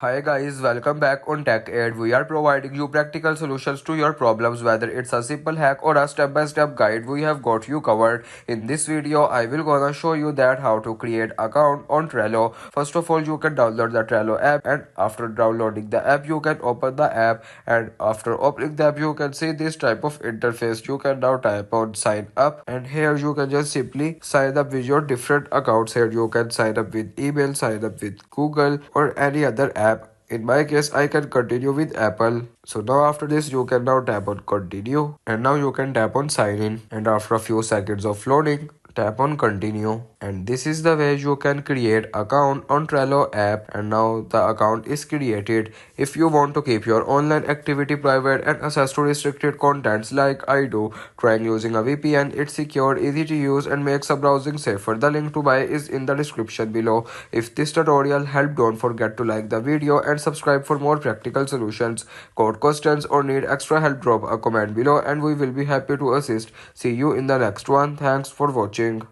Hi guys, welcome back on Tech Aid. We are providing you practical solutions to your problems, whether it's a simple hack or a step-by-step guide. We have got you covered. In this video, I will gonna show you that how to create account on Trello. First of all, you can download the Trello app, and after downloading the app, you can open the app, and after opening the app, you can see this type of interface. You can now type on sign up, and here you can just simply sign up with your different accounts. Here you can sign up with email, sign up with Google or any other app. In my case, I can continue with Apple. So now after this, you can now tap on continue, and now you can tap on sign in, and after a few seconds of loading, tap on continue. And this is the way you can create account on Trello app, and now the account is created. If you want to keep your online activity private and access to restricted contents like I do, trying using a VPN. It's secure, easy to use, and makes a browsing safer. The link to buy is in the description below. If this tutorial helped, don't forget to like the video and subscribe for more practical solutions. Got questions or need extra help, drop a comment below and we will be happy to assist. See you in the next one. Thanks for watching.